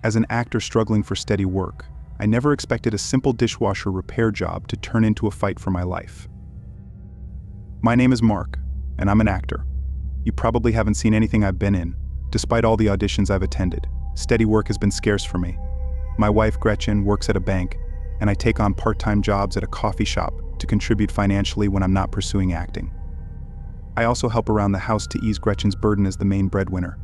As an actor struggling for steady work, I never expected a simple dishwasher repair job to turn into a fight for my life. My name is Mark, and I'm an actor. You probably haven't seen anything I've been in. Despite all the auditions I've attended, steady work has been scarce for me. My wife, Gretchen, works at a bank, and I take on part-time jobs at a coffee shop to contribute financially when I'm not pursuing acting. I also help around the house to ease Gretchen's burden as the main breadwinner.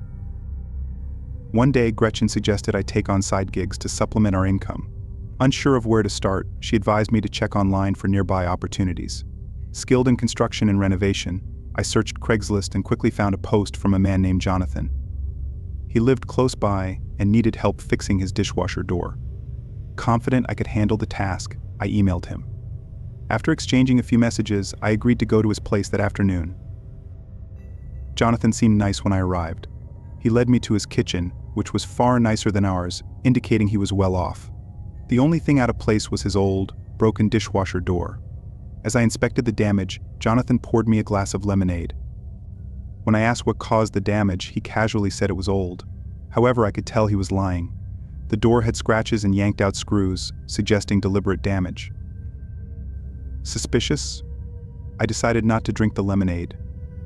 One day, Gretchen suggested I take on side gigs to supplement our income. Unsure of where to start, she advised me to check online for nearby opportunities. Skilled in construction and renovation, I searched Craigslist and quickly found a post from a man named Jonathan. He lived close by and needed help fixing his dishwasher door. Confident I could handle the task, I emailed him. After exchanging a few messages, I agreed to go to his place that afternoon. Jonathan seemed nice when I arrived. He led me to his kitchen, which was far nicer than ours, indicating he was well off. The only thing out of place was his old, broken dishwasher door. As I inspected the damage, Jonathan poured me a glass of lemonade. When I asked what caused the damage, he casually said it was old. However, I could tell he was lying. The door had scratches and yanked out screws, suggesting deliberate damage. Suspicious? I decided not to drink the lemonade.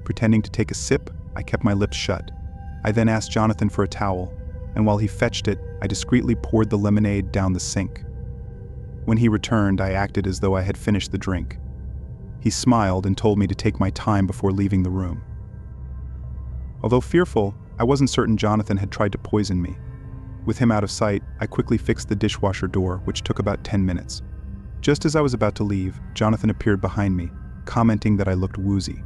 Pretending to take a sip, I kept my lips shut. I then asked Jonathan for a towel, and while he fetched it, I discreetly poured the lemonade down the sink. When he returned, I acted as though I had finished the drink. He smiled and told me to take my time before leaving the room. Although fearful, I wasn't certain Jonathan had tried to poison me. With him out of sight, I quickly fixed the dishwasher door, which took about 10 minutes. Just as I was about to leave, Jonathan appeared behind me, commenting that I looked woozy.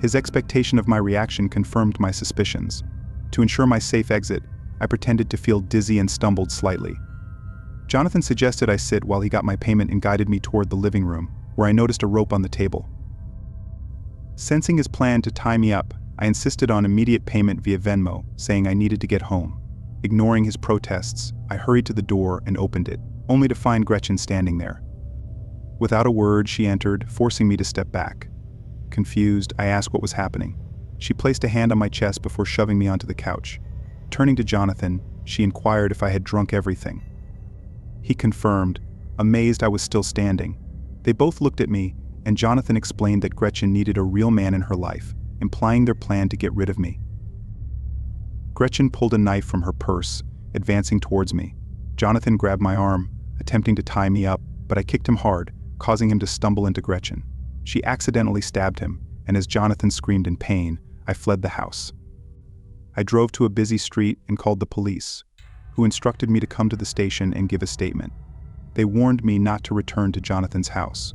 His expectation of my reaction confirmed my suspicions. To ensure my safe exit, I pretended to feel dizzy and stumbled slightly. Jonathan suggested I sit while he got my payment and guided me toward the living room, where I noticed a rope on the table. Sensing his plan to tie me up, I insisted on immediate payment via Venmo, saying I needed to get home. Ignoring his protests, I hurried to the door and opened it, only to find Gretchen standing there. Without a word, she entered, forcing me to step back. Confused, I asked what was happening. She placed a hand on my chest before shoving me onto the couch. Turning to Jonathan, she inquired if I had drunk everything. He confirmed, amazed I was still standing. They both looked at me, and Jonathan explained that Gretchen needed a real man in her life, implying their plan to get rid of me. Gretchen pulled a knife from her purse, advancing towards me. Jonathan grabbed my arm, attempting to tie me up, but I kicked him hard, causing him to stumble into Gretchen. She accidentally stabbed him, and as Jonathan screamed in pain, I fled the house. I drove to a busy street and called the police, who instructed me to come to the station and give a statement. They warned me not to return to Jonathan's house.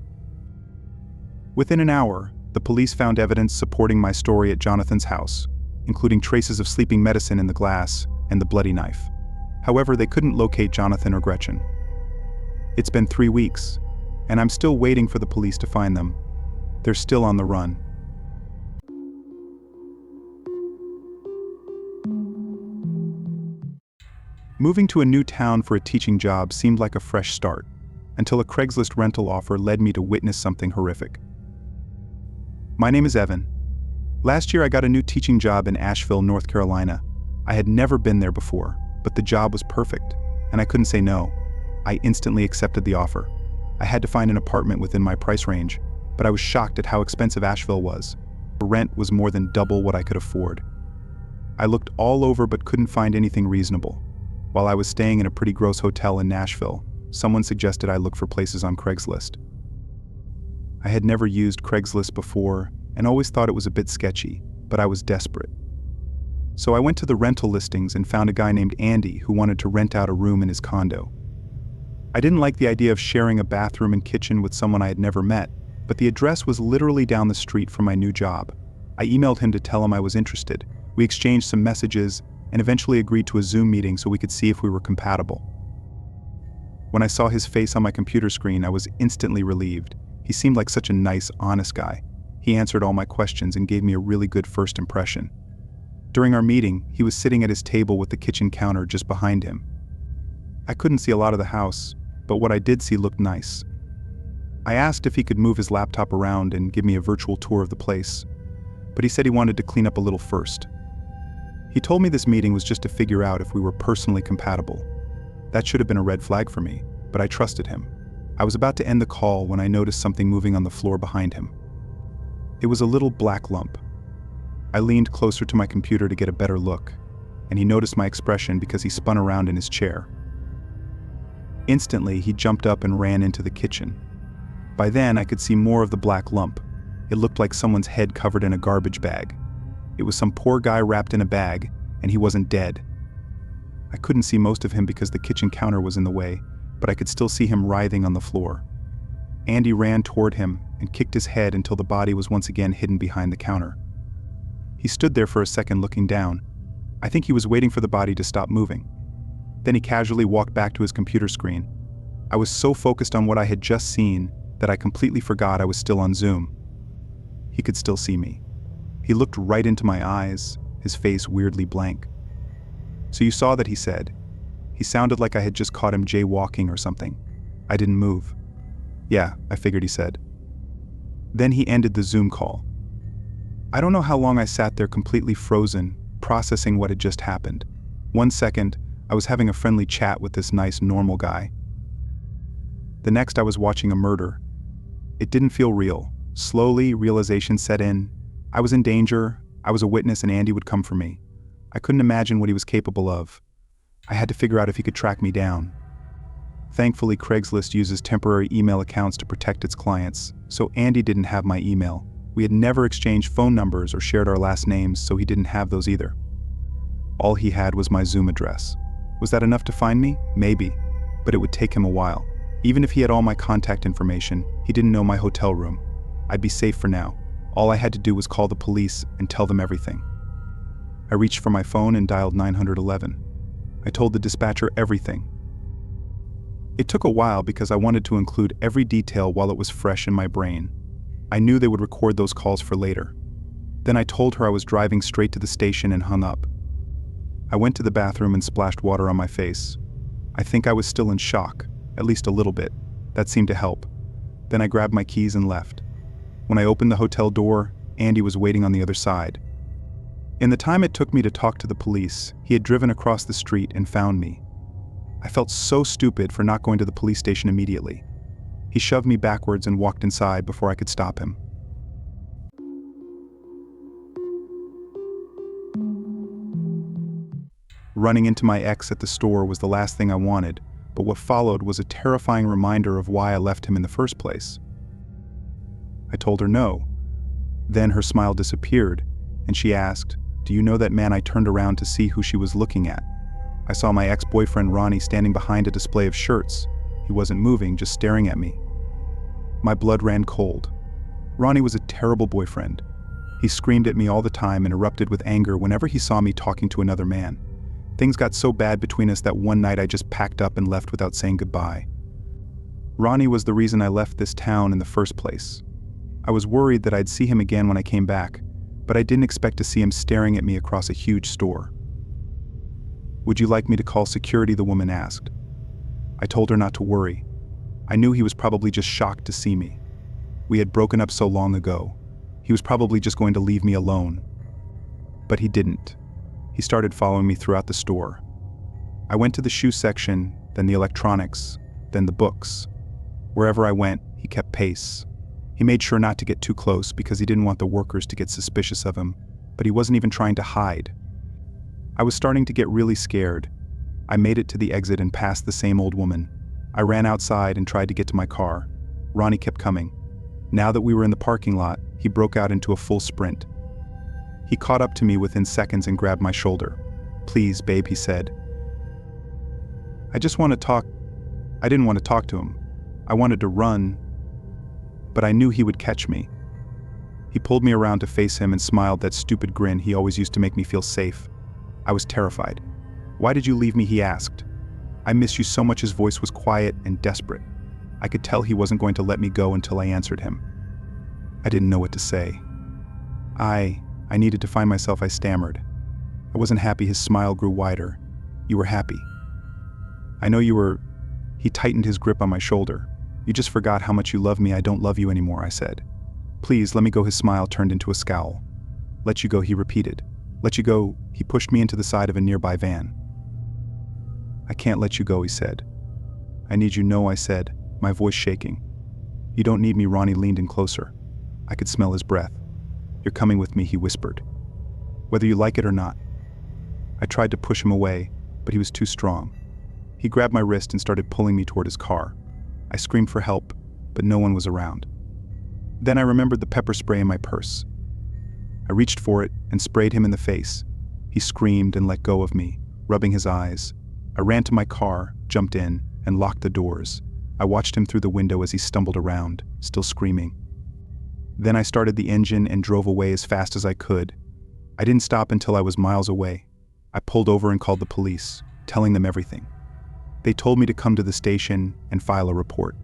Within an hour, the police found evidence supporting my story at Jonathan's house, including traces of sleeping medicine in the glass and the bloody knife. However, they couldn't locate Jonathan or Gretchen. It's been 3 weeks, and I'm still waiting for the police to find them. They're still on the run. Moving to a new town for a teaching job seemed like a fresh start, until a Craigslist rental offer led me to witness something horrific. My name is Evan. Last year I got a new teaching job in Asheville, North Carolina. I had never been there before, but the job was perfect, and I couldn't say no. I instantly accepted the offer. I had to find an apartment within my price range, but I was shocked at how expensive Asheville was. The rent was more than double what I could afford. I looked all over but couldn't find anything reasonable. While I was staying in a pretty gross hotel in Nashville, someone suggested I look for places on Craigslist. I had never used Craigslist before and always thought it was a bit sketchy, but I was desperate. So I went to the rental listings and found a guy named Andy who wanted to rent out a room in his condo. I didn't like the idea of sharing a bathroom and kitchen with someone I had never met, but the address was literally down the street from my new job. I emailed him to tell him I was interested. We exchanged some messages and eventually agreed to a Zoom meeting so we could see if we were compatible. When I saw his face on my computer screen, I was instantly relieved. He seemed like such a nice, honest guy. He answered all my questions and gave me a really good first impression. During our meeting, he was sitting at his table with the kitchen counter just behind him. I couldn't see a lot of the house, but what I did see looked nice. I asked if he could move his laptop around and give me a virtual tour of the place, but he said he wanted to clean up a little first. He told me this meeting was just to figure out if we were personally compatible. That should have been a red flag for me, but I trusted him. I was about to end the call when I noticed something moving on the floor behind him. It was a little black lump. I leaned closer to my computer to get a better look, and he noticed my expression because he spun around in his chair. Instantly, he jumped up and ran into the kitchen. By then, I could see more of the black lump. It looked like someone's head covered in a garbage bag. It was some poor guy wrapped in a bag, and he wasn't dead. I couldn't see most of him because the kitchen counter was in the way, but I could still see him writhing on the floor. Andy ran toward him and kicked his head until the body was once again hidden behind the counter. He stood there for a second looking down. I think he was waiting for the body to stop moving. Then he casually walked back to his computer screen. I was so focused on what I had just seen that I completely forgot I was still on Zoom. He could still see me. He looked right into my eyes, his face weirdly blank. "So you saw that," he said. He sounded like I had just caught him jaywalking or something. I didn't move. "Yeah, I figured," he said. Then he ended the Zoom call. I don't know how long I sat there completely frozen, processing what had just happened. 1 second, I was having a friendly chat with this nice, normal guy. The next, I was watching a murder. It didn't feel real. Slowly, realization set in. I was in danger, I was a witness, and Andy would come for me. I couldn't imagine what he was capable of. I had to figure out if he could track me down. Thankfully, Craigslist uses temporary email accounts to protect its clients, so Andy didn't have my email. We had never exchanged phone numbers or shared our last names, so he didn't have those either. All he had was my Zoom address. Was that enough to find me? Maybe, but it would take him a while. Even if he had all my contact information, he didn't know my hotel room. I'd be safe for now. All I had to do was call the police and tell them everything. I reached for my phone and dialed 911. I told the dispatcher everything. It took a while because I wanted to include every detail while it was fresh in my brain. I knew they would record those calls for later. Then I told her I was driving straight to the station and hung up. I went to the bathroom and splashed water on my face. I think I was still in shock, at least a little bit. That seemed to help. Then I grabbed my keys and left. When I opened the hotel door, Andy was waiting on the other side. In the time it took me to talk to the police, he had driven across the street and found me. I felt so stupid for not going to the police station immediately. He shoved me backwards and walked inside before I could stop him. Running into my ex at the store was the last thing I wanted, but what followed was a terrifying reminder of why I left him in the first place. I told her no. Then her smile disappeared, and she asked, "Do you know that man?" I turned around to see who she was looking at. I saw my ex-boyfriend Ronnie standing behind a display of shirts. He wasn't moving, just staring at me. My blood ran cold. Ronnie was a terrible boyfriend. He screamed at me all the time and erupted with anger whenever he saw me talking to another man. Things got so bad between us that one night I just packed up and left without saying goodbye. Ronnie was the reason I left this town in the first place. I was worried that I'd see him again when I came back, but I didn't expect to see him staring at me across a huge store. "Would you like me to call security?" the woman asked. I told her not to worry. I knew he was probably just shocked to see me. We had broken up so long ago. He was probably just going to leave me alone. But he didn't. He started following me throughout the store. I went to the shoe section, then the electronics, then the books. Wherever I went, he kept pace. He made sure not to get too close because he didn't want the workers to get suspicious of him, but he wasn't even trying to hide. I was starting to get really scared. I made it to the exit and passed the same old woman. I ran outside and tried to get to my car. Ronnie kept coming. Now that we were in the parking lot, he broke out into a full sprint. He caught up to me within seconds and grabbed my shoulder. "Please, babe," he said. I didn't want to talk to him. I wanted to run, but I knew he would catch me. He pulled me around to face him and smiled that stupid grin he always used to make me feel safe. I was terrified. "Why did you leave me?" he asked. "I miss you so much." His voice was quiet and desperate. I could tell he wasn't going to let me go until I answered him. I didn't know what to say. I needed to find myself, I stammered. I wasn't happy. His smile grew wider. "You were happy." "I know you were." He tightened his grip on my shoulder. "You just forgot how much you love me." "I don't love you anymore," I said. "Please, let me go." His smile turned into a scowl. "Let you go," he repeated. Let you go, he pushed me into the side of a nearby van. I can't let you go, he said. I need you, no, I said, my voice shaking. You don't need me, Ronnie leaned in closer. I could smell his breath. You're coming with me, he whispered. Whether you like it or not. I tried to push him away, but he was too strong. He grabbed my wrist and started pulling me toward his car. I screamed for help, but no one was around. Then I remembered the pepper spray in my purse. I reached for it and sprayed him in the face. He screamed and let go of me, rubbing his eyes. I ran to my car, jumped in, and locked the doors. I watched him through the window as he stumbled around, still screaming. Then I started the engine and drove away as fast as I could. I didn't stop until I was miles away. I pulled over and called the police, telling them everything. They told me to come to the station and file a report.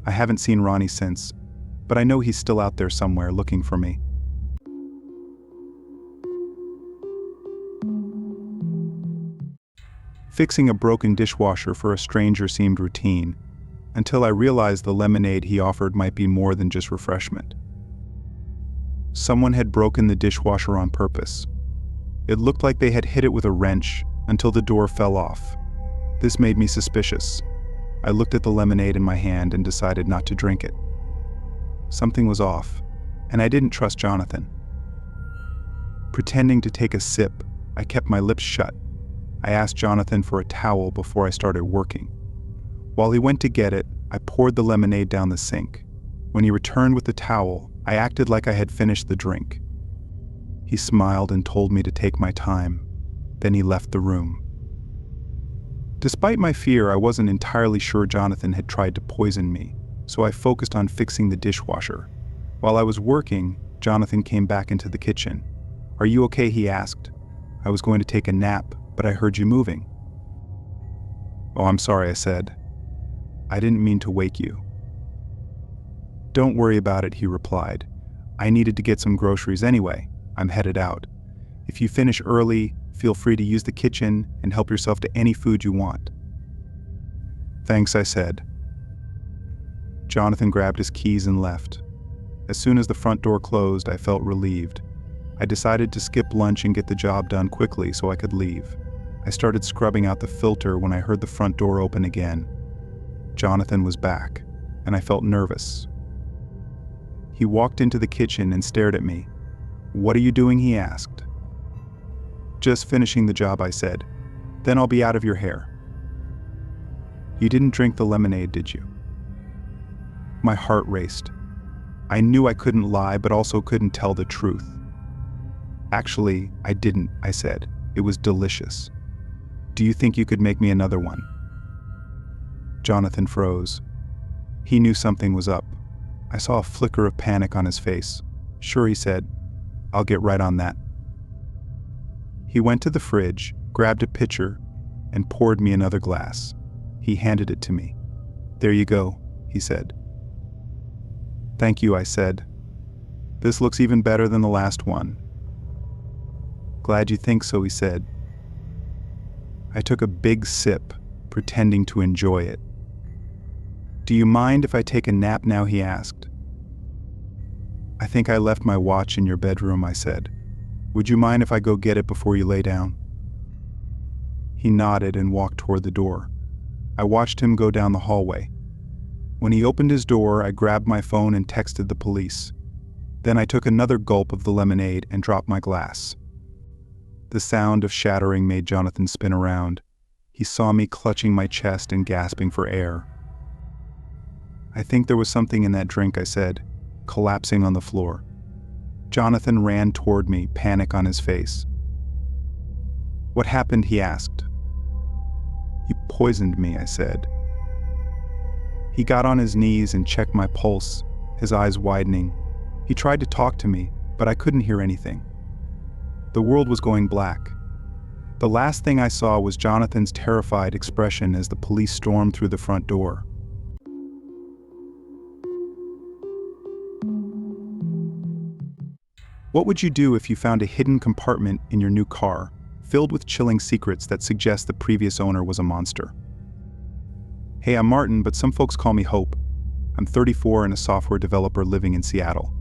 I haven't seen Ronnie since, but I know he's still out there somewhere looking for me. Fixing a broken dishwasher for a stranger seemed routine, until I realized the lemonade he offered might be more than just refreshment. Someone had broken the dishwasher on purpose. It looked like they had hit it with a wrench until the door fell off. This made me suspicious. I looked at the lemonade in my hand and decided not to drink it. Something was off, and I didn't trust Jonathan. Pretending to take a sip, I kept my lips shut. I asked Jonathan for a towel before I started working. While he went to get it, I poured the lemonade down the sink. When he returned with the towel, I acted like I had finished the drink. He smiled and told me to take my time. Then he left the room. Despite my fear, I wasn't entirely sure Jonathan had tried to poison me, so I focused on fixing the dishwasher. While I was working, Jonathan came back into the kitchen. "Are you okay?" he asked. "I was going to take a nap, but I heard you moving." "Oh, I'm sorry," I said. "I didn't mean to wake you." "Don't worry about it," he replied. "I needed to get some groceries anyway. I'm headed out. If you finish early, feel free to use the kitchen and help yourself to any food you want." "Thanks," I said. Jonathan grabbed his keys and left. As soon as the front door closed, I felt relieved. I decided to skip lunch and get the job done quickly so I could leave. I started scrubbing out the filter when I heard the front door open again. Jonathan was back, and I felt nervous. He walked into the kitchen and stared at me. "What are you doing?" he asked. "Just finishing the job," I said. "Then I'll be out of your hair." "You didn't drink the lemonade, did you?" My heart raced. I knew I couldn't lie, but also couldn't tell the truth. "Actually, I didn't," I said. "It was delicious. Do you think you could make me another one?" Jonathan froze. He knew something was up. I saw a flicker of panic on his face. "Sure," he said. "I'll get right on that." He went to the fridge, grabbed a pitcher, and poured me another glass. He handed it to me. "There you go," he said. "Thank you," I said. "This looks even better than the last one." "Glad you think so," he said. I took a big sip, pretending to enjoy it. "Do you mind if I take a nap now?" he asked. "I think I left my watch in your bedroom," I said. "Would you mind if I go get it before you lay down?" He nodded and walked toward the door. I watched him go down the hallway. When he opened his door, I grabbed my phone and texted the police. Then I took another gulp of the lemonade and dropped my glass. The sound of shattering made Jonathan spin around. He saw me clutching my chest and gasping for air. "I think there was something in that drink," I said, collapsing on the floor. Jonathan ran toward me, panic on his face. "What happened?" he asked. "You poisoned me," I said. He got on his knees and checked my pulse, his eyes widening. He tried to talk to me, but I couldn't hear anything. The world was going black. The last thing I saw was Jonathan's terrified expression as the police stormed through the front door. What would you do if you found a hidden compartment in your new car, filled with chilling secrets that suggest the previous owner was a monster? Hey, I'm Martin, but some folks call me Hope. I'm 34 and a software developer living in Seattle.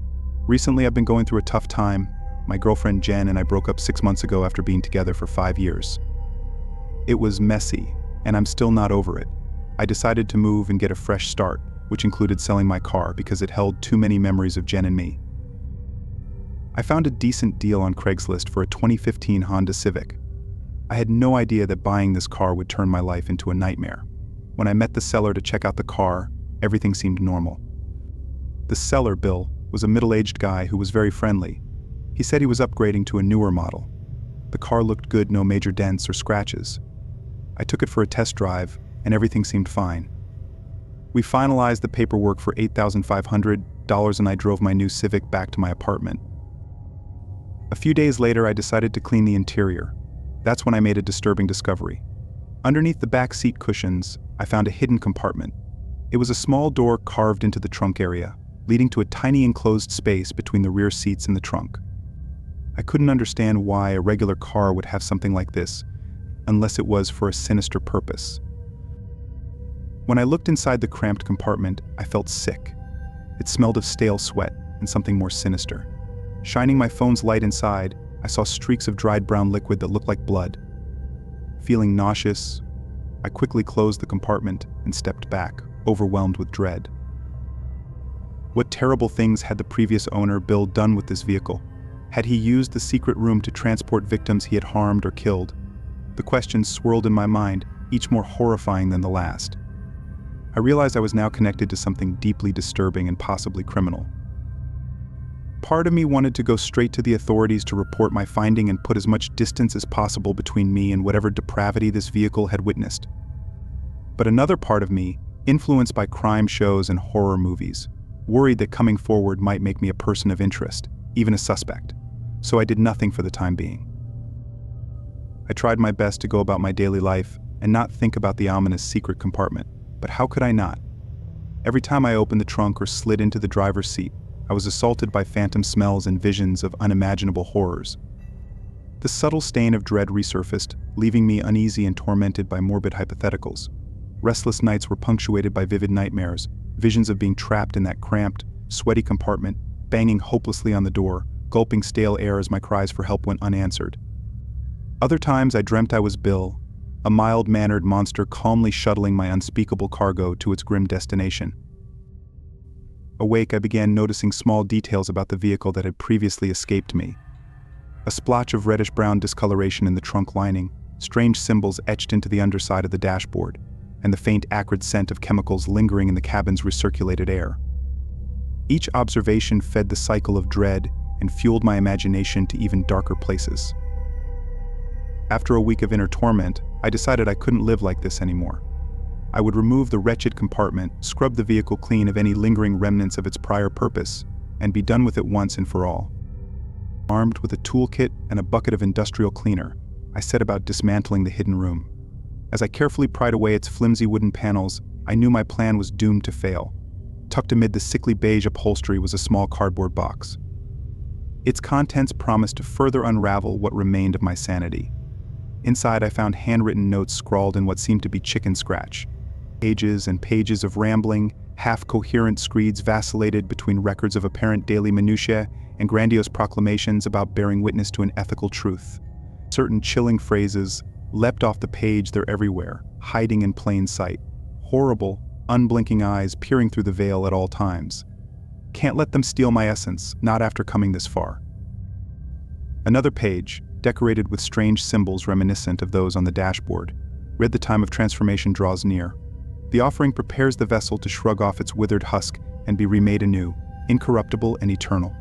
Recently, I've been going through a tough time. My girlfriend Jen and I broke up 6 months ago after being together for 5 years. It was messy, and I'm still not over it. I decided to move and get a fresh start, which included selling my car because it held too many memories of Jen and me. I found a decent deal on Craigslist for a 2015 Honda Civic. I had no idea that buying this car would turn my life into a nightmare. When I met the seller to check out the car, everything seemed normal. The seller, Bill, was a middle-aged guy who was very friendly. He said he was upgrading to a newer model. The car looked good, no major dents or scratches. I took it for a test drive, and everything seemed fine. We finalized the paperwork for $8,500, and I drove my new Civic back to my apartment. A few days later, I decided to clean the interior. That's when I made a disturbing discovery. Underneath the back seat cushions, I found a hidden compartment. It was a small door carved into the trunk area, leading to a tiny enclosed space between the rear seats and the trunk. I couldn't understand why a regular car would have something like this, unless it was for a sinister purpose. When I looked inside the cramped compartment, I felt sick. It smelled of stale sweat and something more sinister. Shining my phone's light inside, I saw streaks of dried brown liquid that looked like blood. Feeling nauseous, I quickly closed the compartment and stepped back, overwhelmed with dread. What terrible things had the previous owner, Bill, done with this vehicle? Had he used the secret room to transport victims he had harmed or killed? The questions swirled in my mind, each more horrifying than the last. I realized I was now connected to something deeply disturbing and possibly criminal. Part of me wanted to go straight to the authorities to report my finding and put as much distance as possible between me and whatever depravity this vehicle had witnessed. But another part of me, influenced by crime shows and horror movies, worried that coming forward might make me a person of interest, even a suspect. So I did nothing for the time being. I tried my best to go about my daily life and not think about the ominous secret compartment, but how could I not? Every time I opened the trunk or slid into the driver's seat, I was assaulted by phantom smells and visions of unimaginable horrors. The subtle stain of dread resurfaced, leaving me uneasy and tormented by morbid hypotheticals. Restless nights were punctuated by vivid nightmares, visions of being trapped in that cramped, sweaty compartment, banging hopelessly on the door, gulping stale air as my cries for help went unanswered. Other times I dreamt I was Bill, a mild-mannered monster calmly shuttling my unspeakable cargo to its grim destination. Awake, I began noticing small details about the vehicle that had previously escaped me. A splotch of reddish-brown discoloration in the trunk lining, strange symbols etched into the underside of the dashboard, and the faint acrid scent of chemicals lingering in the cabin's recirculated air. Each observation fed the cycle of dread and fueled my imagination to even darker places. After a week of inner torment, I decided I couldn't live like this anymore. I would remove the wretched compartment, scrub the vehicle clean of any lingering remnants of its prior purpose, and be done with it once and for all. Armed with a toolkit and a bucket of industrial cleaner, I set about dismantling the hidden room. As I carefully pried away its flimsy wooden panels, I knew my plan was doomed to fail. Tucked amid the sickly beige upholstery was a small cardboard box. Its contents promised to further unravel what remained of my sanity. Inside, I found handwritten notes scrawled in what seemed to be chicken scratch. Pages and pages of rambling, half-coherent screeds vacillated between records of apparent daily minutiae and grandiose proclamations about bearing witness to an ethical truth. Certain chilling phrases leapt off the page, they're everywhere, hiding in plain sight. Horrible, unblinking eyes peering through the veil at all times. Can't let them steal my essence, not after coming this far. Another page, decorated with strange symbols reminiscent of those on the dashboard, read the time of transformation draws near. The offering prepares the vessel to shrug off its withered husk and be remade anew, incorruptible and eternal.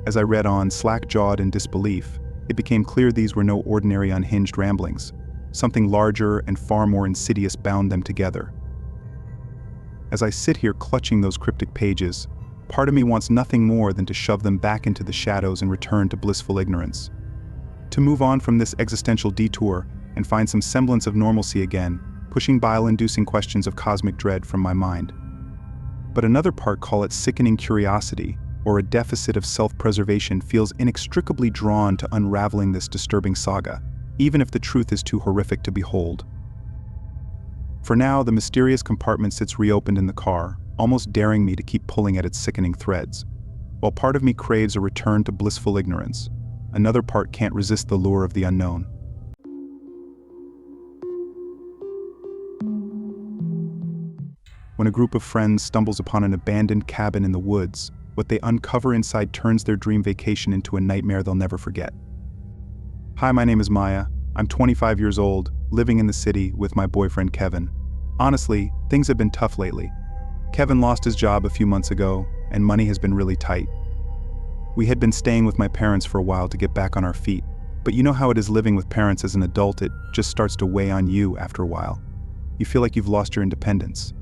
As I read on, slack-jawed in disbelief, it became clear these were no ordinary unhinged ramblings. Something larger and far more insidious bound them together. As I sit here clutching those cryptic pages, part of me wants nothing more than to shove them back into the shadows and return to blissful ignorance. To move on from this existential detour and find some semblance of normalcy again, pushing bile-inducing questions of cosmic dread from my mind. But another part, call it sickening curiosity, or a deficit of self-preservation, feels inextricably drawn to unraveling this disturbing saga, even if the truth is too horrific to behold. For now, the mysterious compartment sits reopened in the car, almost daring me to keep pulling at its sickening threads. While part of me craves a return to blissful ignorance, another part can't resist the lure of the unknown. When a group of friends stumbles upon an abandoned cabin in the woods, what they uncover inside turns their dream vacation into a nightmare they'll never forget. Hi, my name is Maya. I'm 25 years old, living in the city with my boyfriend Kevin. Honestly, things have been tough lately. Kevin lost his job a few months ago, and money has been really tight. We had been staying with my parents for a while to get back on our feet, but you know how it is living with parents as an adult, it just starts to weigh on you after a while. You feel like you've lost your independence.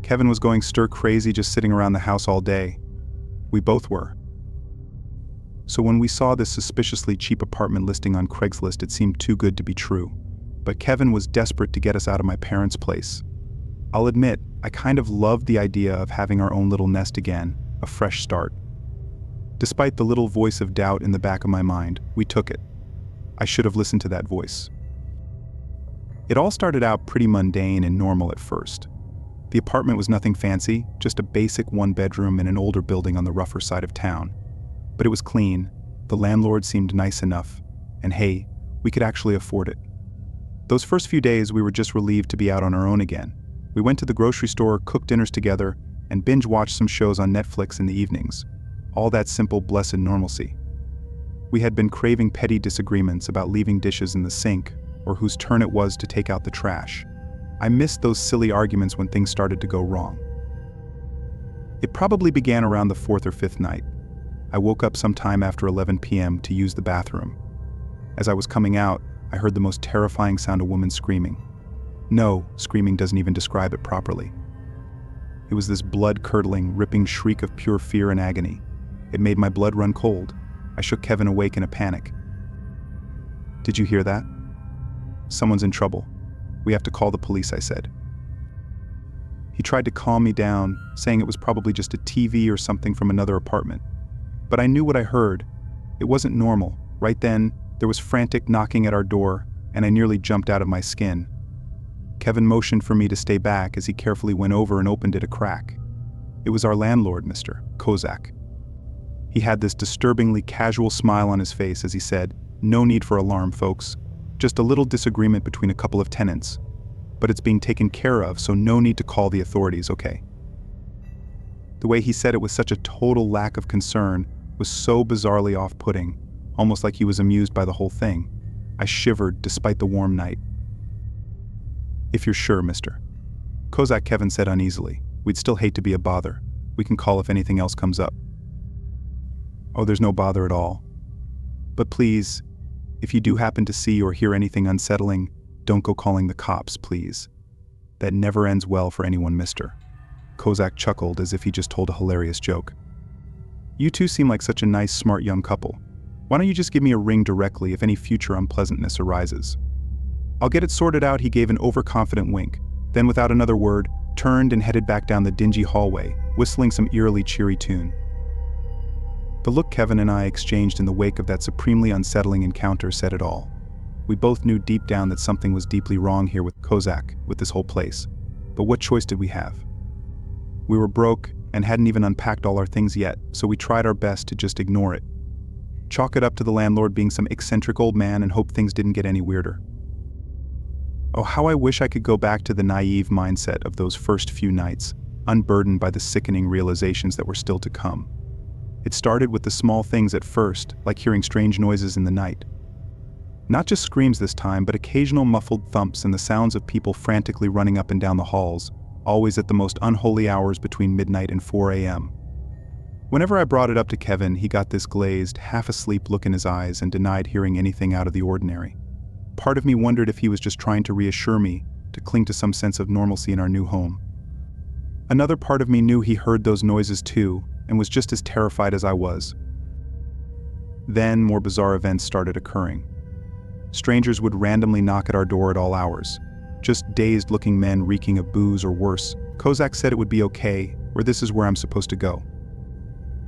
Kevin was going stir-crazy just sitting around the house all day. We both were. So when we saw this suspiciously cheap apartment listing on Craigslist, it seemed too good to be true. But Kevin was desperate to get us out of my parents' place. I'll admit, I kind of loved the idea of having our own little nest again, a fresh start. Despite the little voice of doubt in the back of my mind, we took it. I should have listened to that voice. It all started out pretty mundane and normal at first. The apartment was nothing fancy, just a basic one-bedroom in an older building on the rougher side of town. But it was clean, the landlord seemed nice enough, and hey, we could actually afford it. Those first few days we were just relieved to be out on our own again. We went to the grocery store, cooked dinners together, and binge-watched some shows on Netflix in the evenings. All that simple, blessed normalcy. We had been craving petty disagreements about leaving dishes in the sink, or whose turn it was to take out the trash. I missed those silly arguments when things started to go wrong. It probably began around the fourth or fifth night. I woke up sometime after 11 p.m. to use the bathroom. As I was coming out, I heard the most terrifying sound of women screaming. No, screaming doesn't even describe it properly. It was this blood-curdling, ripping shriek of pure fear and agony. It made my blood run cold. I shook Kevin awake in a panic. "Did you hear that? Someone's in trouble. We have to call the police," I said. He tried to calm me down, saying it was probably just a TV or something from another apartment. But I knew what I heard. It wasn't normal. Right then, there was frantic knocking at our door, and I nearly jumped out of my skin. Kevin motioned for me to stay back as he carefully went over and opened it a crack. It was our landlord, Mr. Kozak. He had this disturbingly casual smile on his face as he said, "No need for alarm, folks. Just a little disagreement between a couple of tenants. But it's being taken care of, so no need to call the authorities, okay?" The way he said it with such a total lack of concern was so bizarrely off-putting, almost like he was amused by the whole thing. I shivered despite the warm night. "If you're sure, mister," Kozak Kevin said uneasily. "We'd still hate to be a bother. We can call if anything else comes up." "Oh, there's no bother at all. But please, if you do happen to see or hear anything unsettling, don't go calling the cops, please. That never ends well for anyone, mister." Kozak chuckled as if he just told a hilarious joke. "You two seem like such a nice, smart young couple. Why don't you just give me a ring directly if any future unpleasantness arises?" "I'll get it sorted out," he gave an overconfident wink, then without another word, turned and headed back down the dingy hallway, whistling some eerily cheery tune. The look Kevin and I exchanged in the wake of that supremely unsettling encounter said it all. We both knew deep down that something was deeply wrong here with Kozak, with this whole place. But what choice did we have? We were broke and hadn't even unpacked all our things yet, so we tried our best to just ignore it. Chalk it up to the landlord being some eccentric old man and hope things didn't get any weirder. Oh, how I wish I could go back to the naive mindset of those first few nights, unburdened by the sickening realizations that were still to come. It started with the small things at first, like hearing strange noises in the night. Not just screams this time, but occasional muffled thumps and the sounds of people frantically running up and down the halls, always at the most unholy hours between midnight and 4 a.m. Whenever I brought it up to Kevin, he got this glazed, half-asleep look in his eyes and denied hearing anything out of the ordinary. Part of me wondered if he was just trying to reassure me, to cling to some sense of normalcy in our new home. Another part of me knew he heard those noises too, and was just as terrified as I was. Then more bizarre events started occurring. Strangers would randomly knock at our door at all hours. Just dazed-looking men reeking of booze or worse. Kozak said it would be okay, or this is where I'm supposed to go.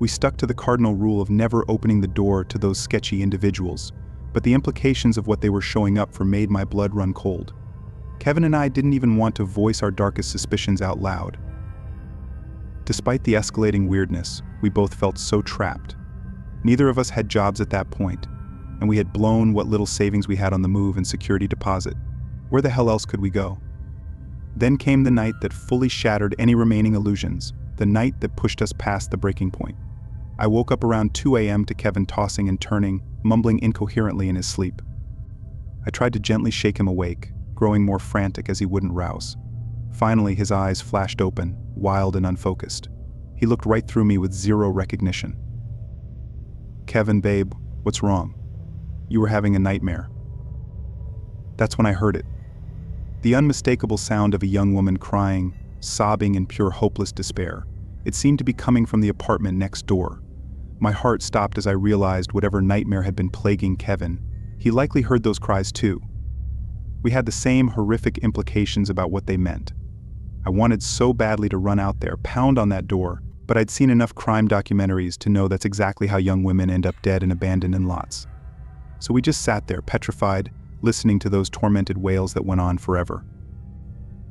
We stuck to the cardinal rule of never opening the door to those sketchy individuals, but the implications of what they were showing up for made my blood run cold. Kevin and I didn't even want to voice our darkest suspicions out loud. Despite the escalating weirdness, We both felt so trapped. Neither of us had jobs at that point, and we had blown what little savings we had on the move and security deposit. Where the hell else could we go? Then came the night that fully shattered any remaining illusions, the night that pushed us past the breaking point. I woke up around 2 a.m. to Kevin tossing and turning, mumbling incoherently in his sleep. I tried to gently shake him awake, growing more frantic as he wouldn't rouse. Finally, his eyes flashed open, wild and unfocused. He looked right through me with zero recognition. "Kevin, babe, what's wrong? You were having a nightmare." That's when I heard it. The unmistakable sound of a young woman crying, sobbing in pure hopeless despair. It seemed to be coming from the apartment next door. My heart stopped as I realized whatever nightmare had been plaguing Kevin. He likely heard those cries too. We had the same horrific implications about what they meant. I wanted so badly to run out there, pound on that door, but I'd seen enough crime documentaries to know that's exactly how young women end up dead and abandoned in lots. So we just sat there, petrified, listening to those tormented wails that went on forever.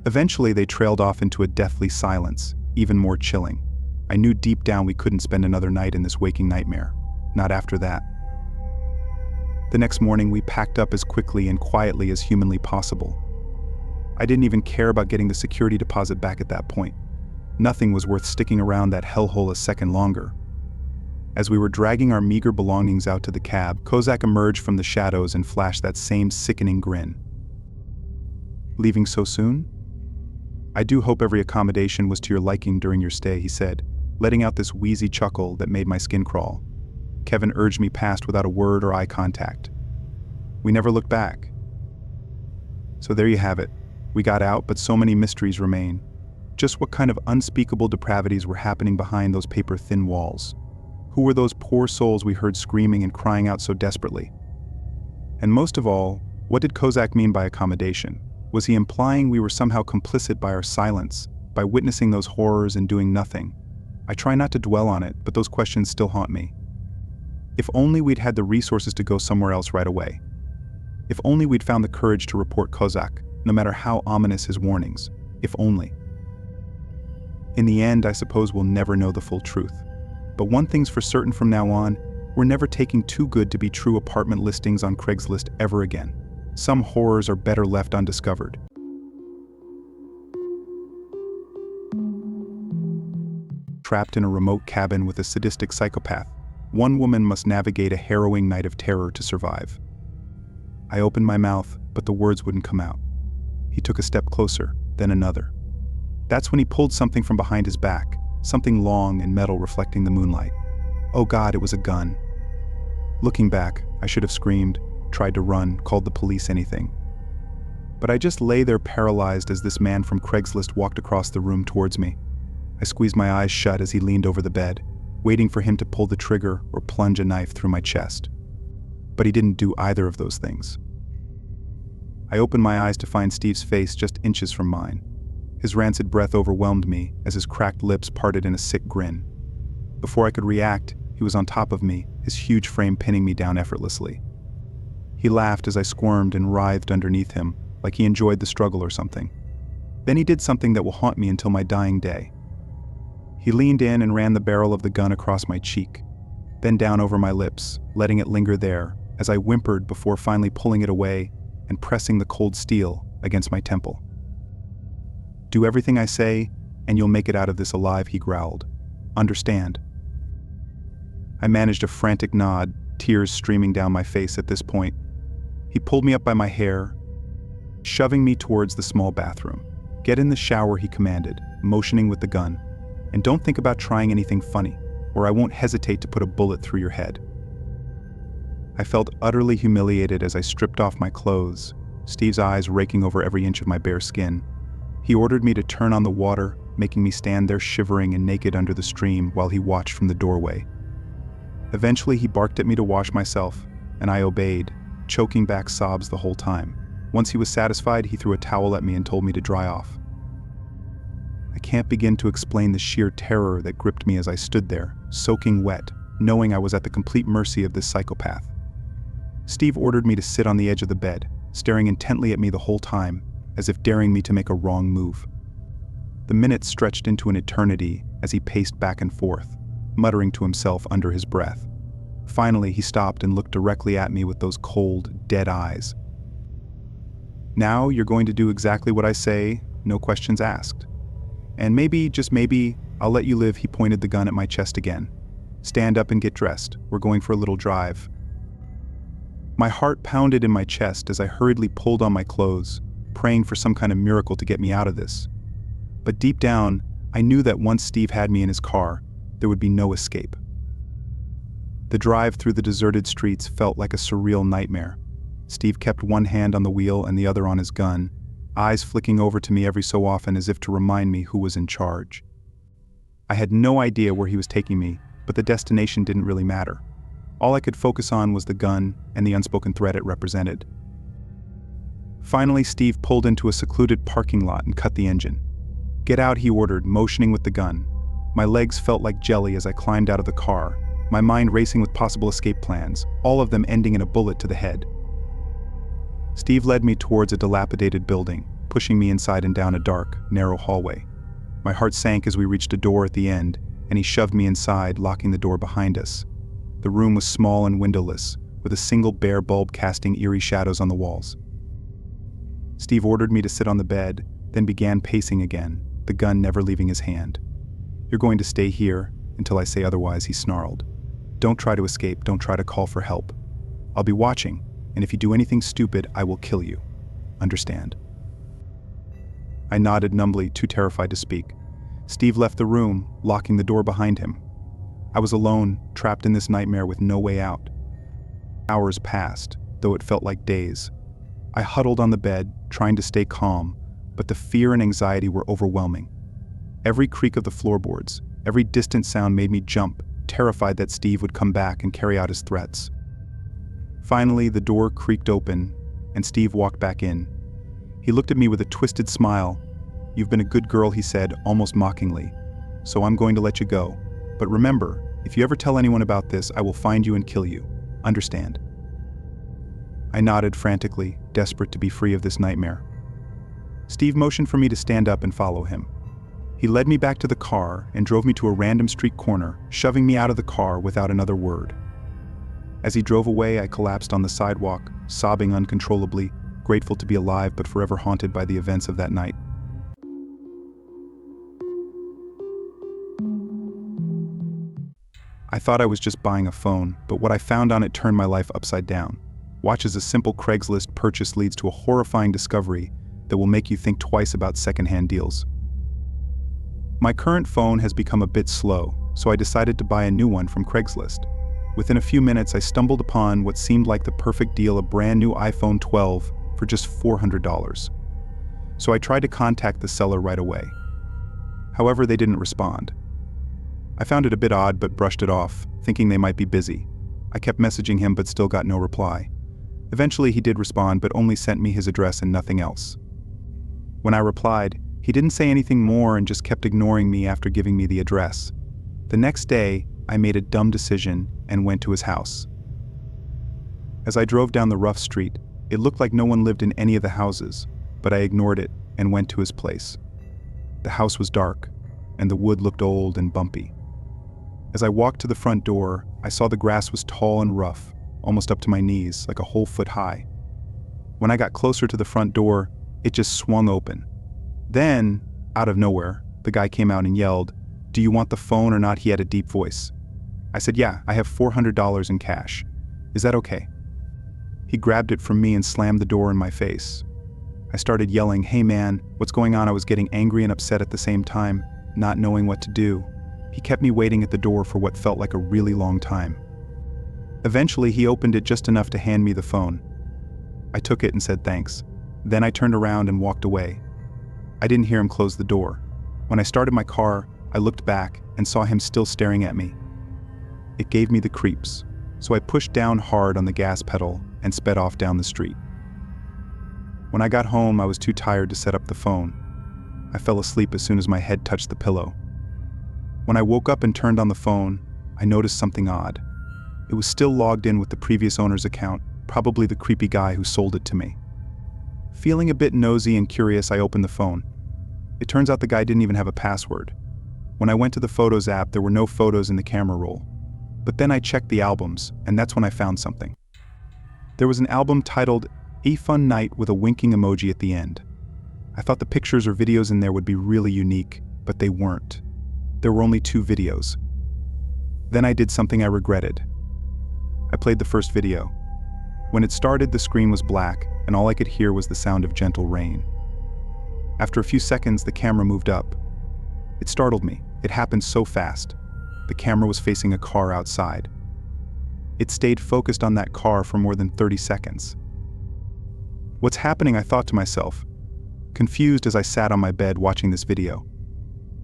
Eventually, they trailed off into a deathly silence, even more chilling. I knew deep down we couldn't spend another night in this waking nightmare. Not after that. The next morning, we packed up as quickly and quietly as humanly possible. I didn't even care about getting the security deposit back at that point. Nothing was worth sticking around that hellhole a second longer. As we were dragging our meager belongings out to the cab, Kozak emerged from the shadows and flashed that same sickening grin. "Leaving so soon? I do hope every accommodation was to your liking during your stay," he said, letting out this wheezy chuckle that made my skin crawl. Kevin urged me past without a word or eye contact. We never looked back. So there you have it. We got out, but so many mysteries remain. Just what kind of unspeakable depravities were happening behind those paper-thin walls? Who were those poor souls we heard screaming and crying out so desperately? And most of all, what did Kozak mean by accommodation? Was he implying we were somehow complicit by our silence, by witnessing those horrors and doing nothing? I try not to dwell on it, but those questions still haunt me. If only we'd had the resources to go somewhere else right away. If only we'd found the courage to report Kozak, no matter how ominous his warnings. If only. In the end, I suppose we'll never know the full truth. But one thing's for certain from now on, we're never taking too good to be true apartment listings on Craigslist ever again. Some horrors are better left undiscovered. Trapped in a remote cabin with a sadistic psychopath, one woman must navigate a harrowing night of terror to survive. I opened my mouth, but the words wouldn't come out. He took a step closer, then another. That's when he pulled something from behind his back, something long and metal reflecting the moonlight. Oh God, it was a gun. Looking back, I should have screamed, tried to run, called the police, anything. But I just lay there paralyzed as this man from Craigslist walked across the room towards me. I squeezed my eyes shut as he leaned over the bed, waiting for him to pull the trigger or plunge a knife through my chest. But he didn't do either of those things. I opened my eyes to find Steve's face just inches from mine. His rancid breath overwhelmed me as his cracked lips parted in a sick grin. Before I could react, he was on top of me, his huge frame pinning me down effortlessly. He laughed as I squirmed and writhed underneath him, like he enjoyed the struggle or something. Then he did something that will haunt me until my dying day. He leaned in and ran the barrel of the gun across my cheek, then down over my lips, letting it linger there as I whimpered before finally pulling it away and pressing the cold steel against my temple. "Do everything I say, and you'll make it out of this alive," he growled. "Understand?" I managed a frantic nod, tears streaming down my face at this point. He pulled me up by my hair, shoving me towards the small bathroom. "Get in the shower," he commanded, motioning with the gun. "And don't think about trying anything funny, or I won't hesitate to put a bullet through your head." I felt utterly humiliated as I stripped off my clothes, Steve's eyes raking over every inch of my bare skin. He ordered me to turn on the water, making me stand there shivering and naked under the stream while he watched from the doorway. Eventually, he barked at me to wash myself, and I obeyed, choking back sobs the whole time. Once he was satisfied, he threw a towel at me and told me to dry off. I can't begin to explain the sheer terror that gripped me as I stood there, soaking wet, knowing I was at the complete mercy of this psychopath. Steve ordered me to sit on the edge of the bed, staring intently at me the whole time, as if daring me to make a wrong move. The minutes stretched into an eternity as he paced back and forth, muttering to himself under his breath. Finally, he stopped and looked directly at me with those cold, dead eyes. "Now you're going to do exactly what I say, no questions asked. And maybe, just maybe, I'll let you live." He pointed the gun at my chest again. "Stand up and get dressed. We're going for a little drive." My heart pounded in my chest as I hurriedly pulled on my clothes, praying for some kind of miracle to get me out of this. But deep down, I knew that once Steve had me in his car, there would be no escape. The drive through the deserted streets felt like a surreal nightmare. Steve kept one hand on the wheel and the other on his gun, eyes flicking over to me every so often as if to remind me who was in charge. I had no idea where he was taking me, but the destination didn't really matter. All I could focus on was the gun and the unspoken threat it represented. Finally, Steve pulled into a secluded parking lot and cut the engine. "Get out," he ordered, motioning with the gun. My legs felt like jelly as I climbed out of the car, my mind racing with possible escape plans, all of them ending in a bullet to the head. Steve led me towards a dilapidated building, pushing me inside and down a dark, narrow hallway. My heart sank as we reached a door at the end, and he shoved me inside, locking the door behind us. The room was small and windowless, with a single bare bulb casting eerie shadows on the walls. Steve ordered me to sit on the bed, then began pacing again, the gun never leaving his hand. "You're going to stay here until I say otherwise," he snarled. "Don't try to escape, don't try to call for help. I'll be watching, and if you do anything stupid, I will kill you. Understand?" I nodded numbly, too terrified to speak. Steve left the room, locking the door behind him. I was alone, trapped in this nightmare with no way out. Hours passed, though it felt like days. I huddled on the bed, trying to stay calm, but the fear and anxiety were overwhelming. Every creak of the floorboards, every distant sound made me jump, terrified that Steve would come back and carry out his threats. Finally, the door creaked open, and Steve walked back in. He looked at me with a twisted smile. "You've been a good girl," he said, almost mockingly, "so I'm going to let you go. But remember, if you ever tell anyone about this, I will find you and kill you. Understand?" I nodded frantically, desperate to be free of this nightmare. Steve motioned for me to stand up and follow him. He led me back to the car and drove me to a random street corner, shoving me out of the car without another word. As he drove away, I collapsed on the sidewalk, sobbing uncontrollably, grateful to be alive but forever haunted by the events of that night. I thought I was just buying a phone, but what I found on it turned my life upside down. Watch as a simple Craigslist purchase leads to a horrifying discovery that will make you think twice about secondhand deals. My current phone has become a bit slow, so I decided to buy a new one from Craigslist. Within a few minutes, I stumbled upon what seemed like the perfect deal, a brand new iPhone 12 for just $400. So I tried to contact the seller right away. However, they didn't respond. I found it a bit odd but brushed it off, thinking they might be busy. I kept messaging him but still got no reply. Eventually he did respond but only sent me his address and nothing else. When I replied, he didn't say anything more and just kept ignoring me after giving me the address. The next day, I made a dumb decision and went to his house. As I drove down the rough street, it looked like no one lived in any of the houses, but I ignored it and went to his place. The house was dark, and the wood looked old and bumpy. As I walked to the front door, I saw the grass was tall and rough, almost up to my knees, like a whole foot high. When I got closer to the front door, it just swung open. Then, out of nowhere, the guy came out and yelled, "Do you want the phone or not?" He had a deep voice. I said, "Yeah, I have $400 in cash. Is that okay?" He grabbed it from me and slammed the door in my face. I started yelling, "Hey man, what's going on?" I was getting angry and upset at the same time, not knowing what to do. He kept me waiting at the door for what felt like a really long time. Eventually, he opened it just enough to hand me the phone. I took it and said thanks. Then I turned around and walked away. I didn't hear him close the door. When I started my car, I looked back and saw him still staring at me. It gave me the creeps, so I pushed down hard on the gas pedal and sped off down the street. When I got home, I was too tired to set up the phone. I fell asleep as soon as my head touched the pillow. When I woke up and turned on the phone, I noticed something odd. It was still logged in with the previous owner's account, probably the creepy guy who sold it to me. Feeling a bit nosy and curious, I opened the phone. It turns out the guy didn't even have a password. When I went to the Photos app, there were no photos in the camera roll. But then I checked the albums, and that's when I found something. There was an album titled A Fun Night with a winking emoji at the end. I thought the pictures or videos in there would be really unique, but they weren't. There were only 2 videos. Then I did something I regretted. I played the first video. When it started, the screen was black, and all I could hear was the sound of gentle rain. After a few seconds, the camera moved up. It startled me. It happened so fast. The camera was facing a car outside. It stayed focused on that car for more than 30 seconds. What's happening, I thought to myself, confused as I sat on my bed watching this video.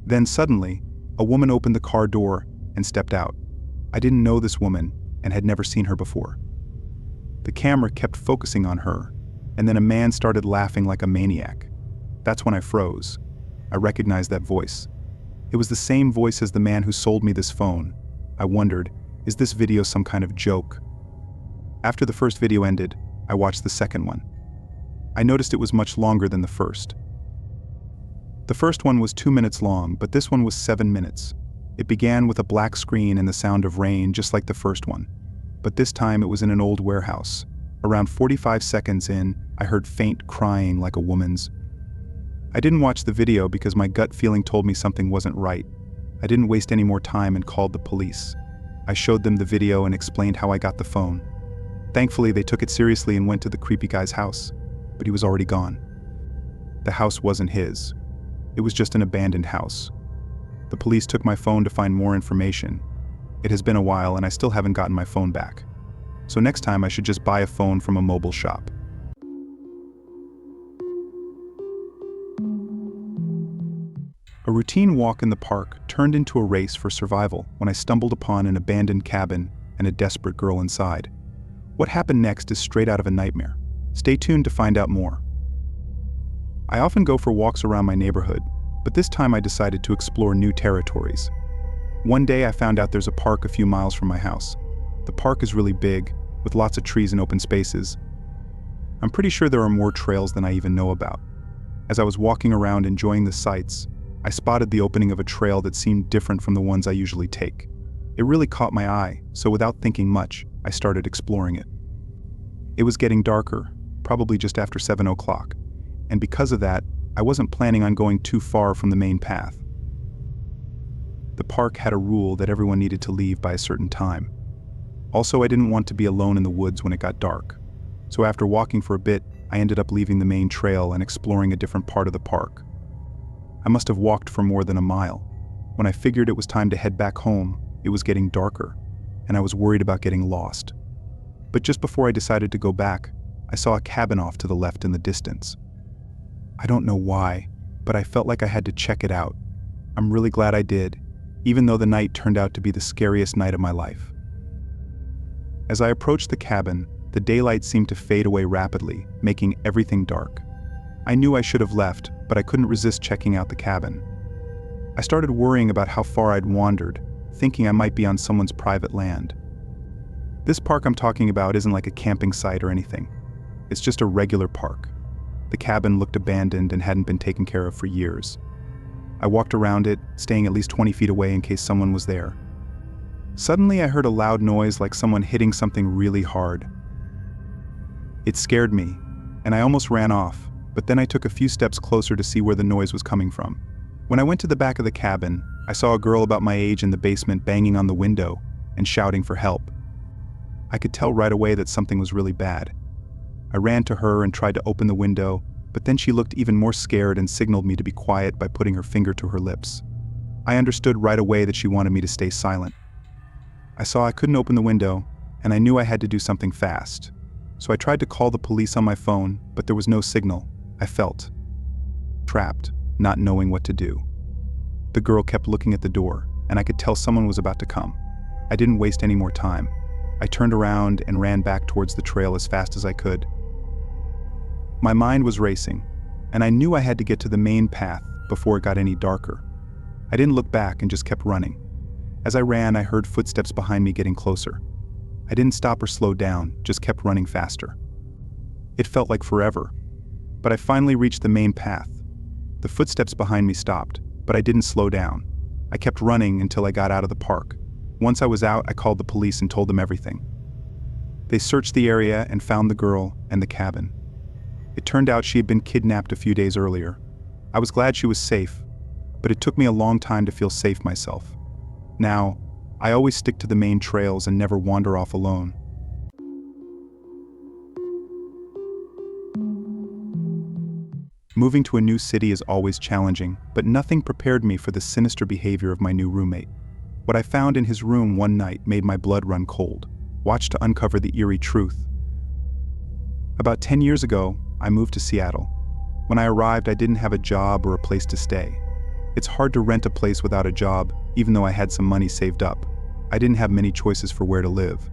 Then suddenly, a woman opened the car door and stepped out. I didn't know this woman and had never seen her before. The camera kept focusing on her, and then a man started laughing like a maniac. That's when I froze. I recognized that voice. It was the same voice as the man who sold me this phone. I wondered, is this video some kind of joke? After the first video ended, I watched the second one. I noticed it was much longer than the first. The first one was 2 minutes long, but this one was 7 minutes. It began with a black screen and the sound of rain, just like the first one. But this time it was in an old warehouse. Around 45 seconds in, I heard faint crying like a woman's. I didn't watch the video because my gut feeling told me something wasn't right. I didn't waste any more time and called the police. I showed them the video and explained how I got the phone. Thankfully, they took it seriously and went to the creepy guy's house, but he was already gone. The house wasn't his. It was just an abandoned house. The police took my phone to find more information. It has been a while and I still haven't gotten my phone back. So next time I should just buy a phone from a mobile shop. A routine walk in the park turned into a race for survival when I stumbled upon an abandoned cabin and a desperate girl inside. What happened next is straight out of a nightmare. Stay tuned to find out more. I often go for walks around my neighborhood, but this time I decided to explore new territories. One day I found out there's a park a few miles from my house. The park is really big, with lots of trees and open spaces. I'm pretty sure there are more trails than I even know about. As I was walking around enjoying the sights, I spotted the opening of a trail that seemed different from the ones I usually take. It really caught my eye, so without thinking much, I started exploring it. It was getting darker, probably just after 7 o'clock, and because of that, I wasn't planning on going too far from the main path. The park had a rule that everyone needed to leave by a certain time. Also, I didn't want to be alone in the woods when it got dark. So after walking for a bit, I ended up leaving the main trail and exploring a different part of the park. I must have walked for more than a mile. When I figured it was time to head back home, it was getting darker, and I was worried about getting lost. But just before I decided to go back, I saw a cabin off to the left in the distance. I don't know why, but I felt like I had to check it out. I'm really glad I did, even though the night turned out to be the scariest night of my life. As I approached the cabin, the daylight seemed to fade away rapidly, making everything dark. I knew I should have left, but I couldn't resist checking out the cabin. I started worrying about how far I'd wandered, thinking I might be on someone's private land. This park I'm talking about isn't like a camping site or anything. It's just a regular park. The cabin looked abandoned and hadn't been taken care of for years. I walked around it, staying at least 20 feet away in case someone was there. Suddenly I heard a loud noise like someone hitting something really hard. It scared me, and I almost ran off, but then I took a few steps closer to see where the noise was coming from. When I went to the back of the cabin, I saw a girl about my age in the basement banging on the window and shouting for help. I could tell right away that something was really bad. I ran to her and tried to open the window, but then she looked even more scared and signaled me to be quiet by putting her finger to her lips. I understood right away that she wanted me to stay silent. I saw I couldn't open the window, and I knew I had to do something fast. So I tried to call the police on my phone, but there was no signal. I felt trapped, not knowing what to do. The girl kept looking at the door, and I could tell someone was about to come. I didn't waste any more time. I turned around and ran back towards the trail as fast as I could. My mind was racing, and I knew I had to get to the main path before it got any darker. I didn't look back and just kept running. As I ran, I heard footsteps behind me getting closer. I didn't stop or slow down, just kept running faster. It felt like forever, but I finally reached the main path. The footsteps behind me stopped, but I didn't slow down. I kept running until I got out of the park. Once I was out, I called the police and told them everything. They searched the area and found the girl and the cabin. It turned out she had been kidnapped a few days earlier. I was glad she was safe, but it took me a long time to feel safe myself. Now, I always stick to the main trails and never wander off alone. Moving to a new city is always challenging, but nothing prepared me for the sinister behavior of my new roommate. What I found in his room one night made my blood run cold. Watch to uncover the eerie truth. About 10 years ago, I moved to Seattle. When I arrived, I didn't have a job or a place to stay. It's hard to rent a place without a job, even though I had some money saved up. I didn't have many choices for where to live.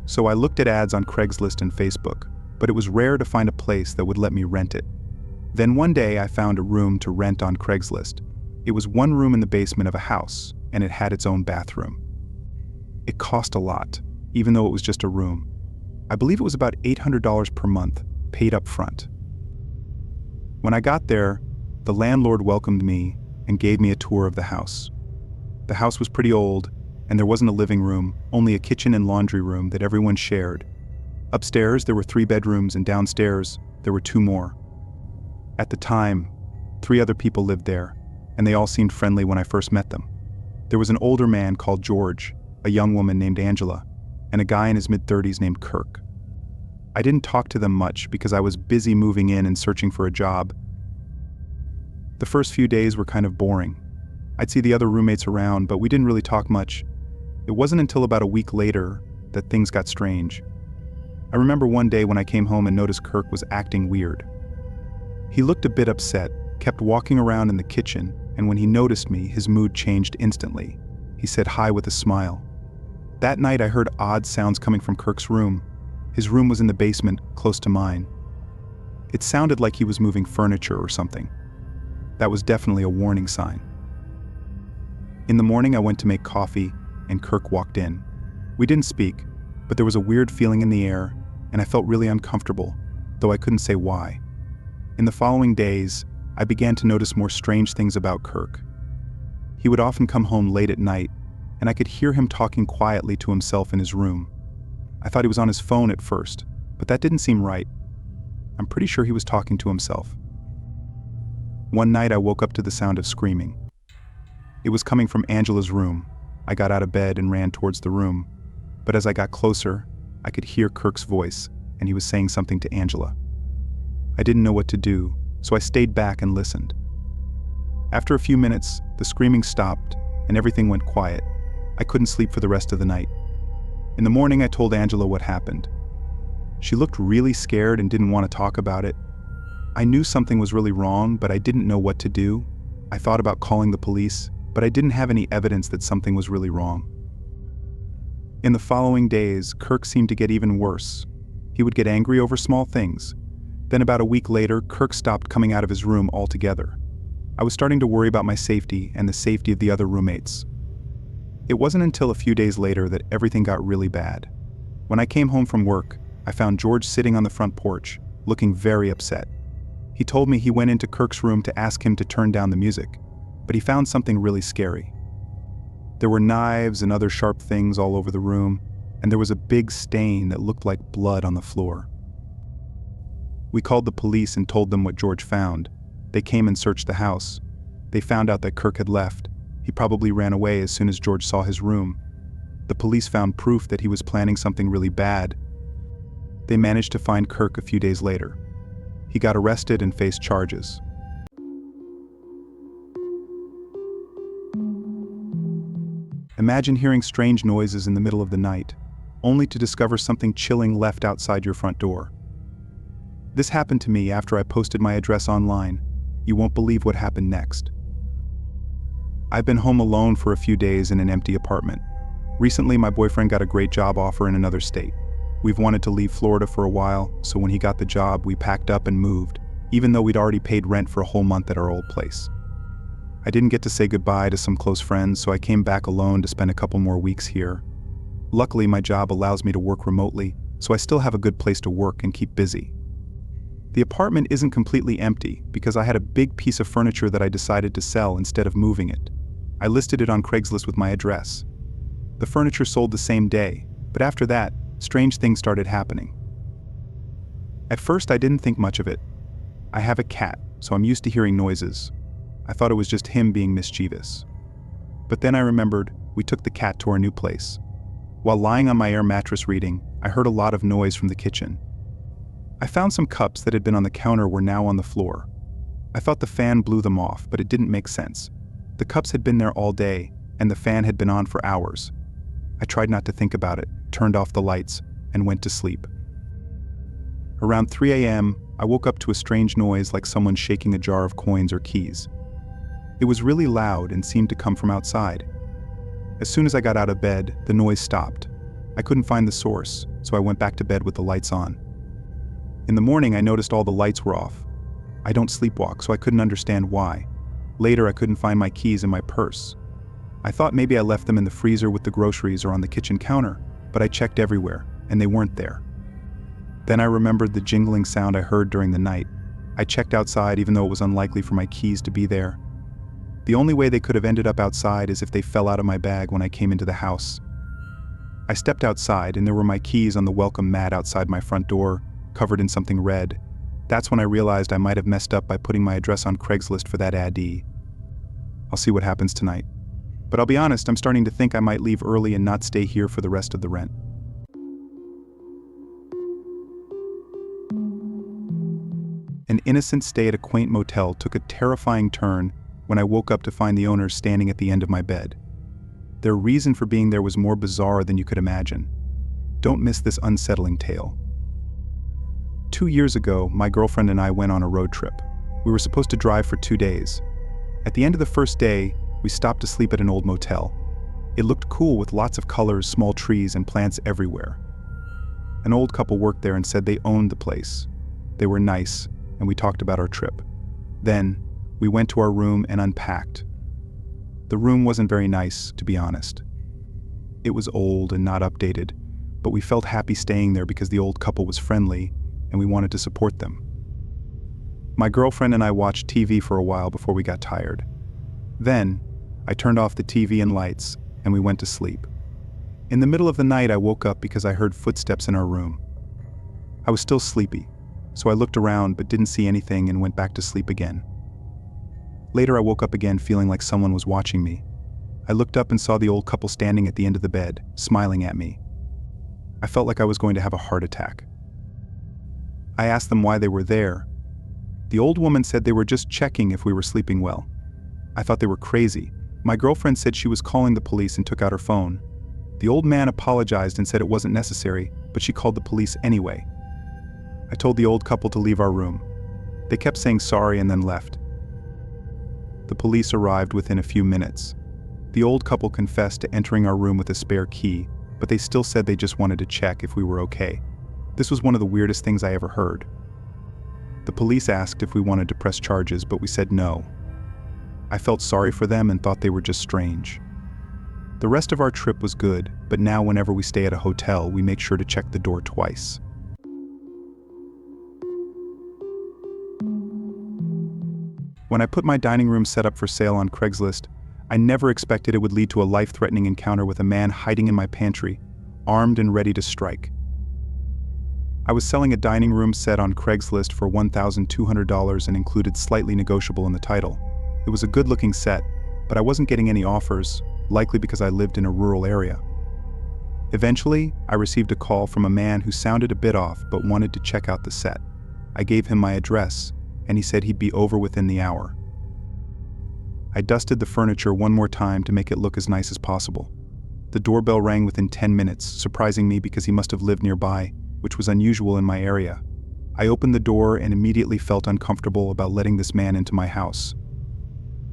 So I looked at ads on Craigslist and Facebook, but it was rare to find a place that would let me rent it. Then one day I found a room to rent on Craigslist. It was one room in the basement of a house, and it had its own bathroom. It cost a lot, even though it was just a room. I believe it was about $800 per month, paid up front. When I got there, the landlord welcomed me and gave me a tour of the house. The house was pretty old, and there wasn't a living room, only a kitchen and laundry room that everyone shared. Upstairs, there were 3 bedrooms, and downstairs, there were 2 more. At the time, 3 other people lived there, and they all seemed friendly when I first met them. There was an older man called George, a young woman named Angela, and a guy in his mid-30s named Kirk. I didn't talk to them much because I was busy moving in and searching for a job. The first few days were kind of boring. I'd see the other roommates around, but we didn't really talk much. It wasn't until about a week later that things got strange. I remember one day when I came home and noticed Kirk was acting weird. He looked a bit upset, kept walking around in the kitchen, and when he noticed me, his mood changed instantly. He said hi with a smile. That night I heard odd sounds coming from Kirk's room. His room was in the basement, close to mine. It sounded like he was moving furniture or something. That was definitely a warning sign. In the morning I went to make coffee, and Kirk walked in. We didn't speak, but there was a weird feeling in the air, and I felt really uncomfortable, though I couldn't say why. In the following days, I began to notice more strange things about Kirk. He would often come home late at night, and I could hear him talking quietly to himself in his room. I thought he was on his phone at first, but that didn't seem right. I'm pretty sure he was talking to himself. One night I woke up to the sound of screaming. It was coming from Angela's room. I got out of bed and ran towards the room, but as I got closer, I could hear Kirk's voice, and he was saying something to Angela. I didn't know what to do, so I stayed back and listened. After a few minutes, the screaming stopped, and everything went quiet. I couldn't sleep for the rest of the night. In the morning, I told Angela what happened. She looked really scared and didn't want to talk about it. I knew something was really wrong, but I didn't know what to do. I thought about calling the police, but I didn't have any evidence that something was really wrong. In the following days, Kirk seemed to get even worse. He would get angry over small things. Then about a week later, Kirk stopped coming out of his room altogether. I was starting to worry about my safety and the safety of the other roommates. It wasn't until a few days later that everything got really bad. When I came home from work, I found George sitting on the front porch, looking very upset. He told me he went into Kirk's room to ask him to turn down the music, but he found something really scary. There were knives and other sharp things all over the room, and there was a big stain that looked like blood on the floor. We called the police and told them what George found. They came and searched the house. They found out that Kirk had left. He probably ran away as soon as George saw his room. The police found proof that he was planning something really bad. They managed to find Kirk a few days later. He got arrested and faced charges. Imagine hearing strange noises in the middle of the night, only to discover something chilling left outside your front door. This happened to me after I posted my address online. You won't believe what happened next. I've been home alone for a few days in an empty apartment. Recently, my boyfriend got a great job offer in another state. We've wanted to leave Florida for a while, so when he got the job, we packed up and moved, even though we'd already paid rent for a whole month at our old place. I didn't get to say goodbye to some close friends, so I came back alone to spend a couple more weeks here. Luckily, my job allows me to work remotely, so I still have a good place to work and keep busy. The apartment isn't completely empty because I had a big piece of furniture that I decided to sell instead of moving it. I listed it on Craigslist with my address. The furniture sold the same day, but after that, strange things started happening. At first, I didn't think much of it. I have a cat, so I'm used to hearing noises. I thought it was just him being mischievous. But then I remembered we took the cat to our new place. While lying on my air mattress reading, I heard a lot of noise from the kitchen. I found some cups that had been on the counter were now on the floor. I thought the fan blew them off, but it didn't make sense. The cups had been there all day, and the fan had been on for hours. I tried not to think about it, turned off the lights, and went to sleep. Around 3 a.m., I woke up to a strange noise like someone shaking a jar of coins or keys. It was really loud and seemed to come from outside. As soon as I got out of bed, the noise stopped. I couldn't find the source, so I went back to bed with the lights on. In the morning, I noticed all the lights were off. I don't sleepwalk, so I couldn't understand why. Later, I couldn't find my keys in my purse. I thought maybe I left them in the freezer with the groceries or on the kitchen counter, but I checked everywhere, and they weren't there. Then I remembered the jingling sound I heard during the night. I checked outside even though it was unlikely for my keys to be there. The only way they could have ended up outside is if they fell out of my bag when I came into the house. I stepped outside and there were my keys on the welcome mat outside my front door, covered in something red. That's when I realized I might have messed up by putting my address on Craigslist for that ad. I'll see what happens tonight. But I'll be honest, I'm starting to think I might leave early and not stay here for the rest of the rent. An innocent stay at a quaint motel took a terrifying turn when I woke up to find the owner standing at the end of my bed. Their reason for being there was more bizarre than you could imagine. Don't miss this unsettling tale. 2 years ago, my girlfriend and I went on a road trip. We were supposed to drive for 2 days. At the end of the first day, we stopped to sleep at an old motel. It looked cool with lots of colors, small trees, and plants everywhere. An old couple worked there and said they owned the place. They were nice, and we talked about our trip. Then, we went to our room and unpacked. The room wasn't very nice, to be honest. It was old and not updated, but we felt happy staying there because the old couple was friendly, and we wanted to support them. My girlfriend and I watched TV for a while before we got tired. Then, I turned off the TV and lights, and we went to sleep. In the middle of the night, I woke up because I heard footsteps in our room. I was still sleepy, so I looked around but didn't see anything and went back to sleep again. Later, I woke up again feeling like someone was watching me. I looked up and saw the old couple standing at the end of the bed, smiling at me. I felt like I was going to have a heart attack. I asked them why they were there. The old woman said they were just checking if we were sleeping well. I thought they were crazy. My girlfriend said she was calling the police and took out her phone. The old man apologized and said it wasn't necessary, but she called the police anyway. I told the old couple to leave our room. They kept saying sorry and then left. The police arrived within a few minutes. The old couple confessed to entering our room with a spare key, but they still said they just wanted to check if we were okay. This was one of the weirdest things I ever heard. The police asked if we wanted to press charges, but we said no. I felt sorry for them and thought they were just strange. The rest of our trip was good, but now whenever we stay at a hotel, we make sure to check the door twice. When I put my dining room set up for sale on Craigslist, I never expected it would lead to a life-threatening encounter with a man hiding in my pantry, armed and ready to strike. I was selling a dining room set on Craigslist for $1,200 and included slightly negotiable in the title. It was a good-looking set, but I wasn't getting any offers, likely because I lived in a rural area. Eventually, I received a call from a man who sounded a bit off but wanted to check out the set. I gave him my address, and he said he'd be over within the hour. I dusted the furniture one more time to make it look as nice as possible. The doorbell rang within 10 minutes, surprising me because he must have lived nearby, which was unusual in my area. I opened the door and immediately felt uncomfortable about letting this man into my house.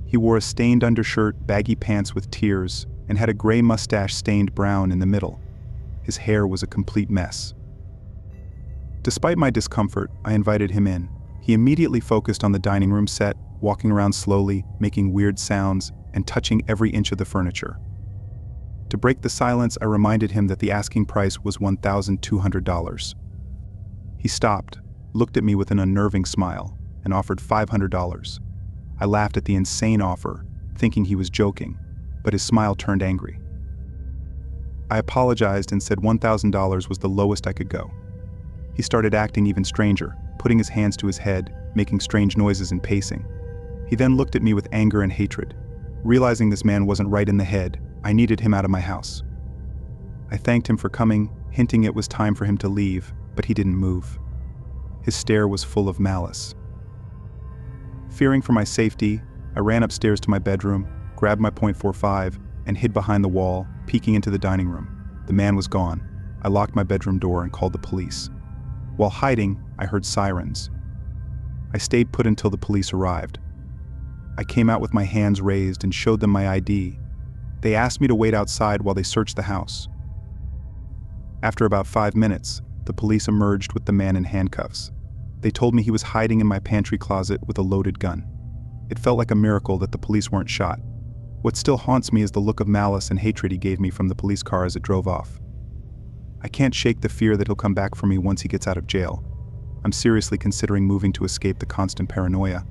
He wore a stained undershirt, baggy pants with tears, and had a gray mustache stained brown in the middle. His hair was a complete mess. Despite my discomfort, I invited him in. He immediately focused on the dining room set, walking around slowly, making weird sounds, and touching every inch of the furniture. To break the silence, I reminded him that the asking price was $1,200. He stopped, looked at me with an unnerving smile, and offered $500. I laughed at the insane offer, thinking he was joking. but his smile turned angry. I apologized and said $1,000 was the lowest I could go. He started acting even stranger, putting his hands to his head, making strange noises and pacing. He then looked at me with anger and hatred. Realizing this man wasn't right in the head, I needed him out of my house. I thanked him for coming, hinting it was time for him to leave, but he didn't move. His stare was full of malice. Fearing for my safety, I ran upstairs to my bedroom, grabbed my .45, and hid behind the wall, peeking into the dining room. The man was gone. I locked my bedroom door and called the police. While hiding, I heard sirens. I stayed put until the police arrived. I came out with my hands raised and showed them my ID. They asked me to wait outside while they searched the house. After about 5 minutes, the police emerged with the man in handcuffs. They told me he was hiding in my pantry closet with a loaded gun. It felt like a miracle that the police weren't shot. What still haunts me is the look of malice and hatred he gave me from the police car as it drove off. I can't shake the fear that he'll come back for me once he gets out of jail. I'm seriously considering moving to escape the constant paranoia.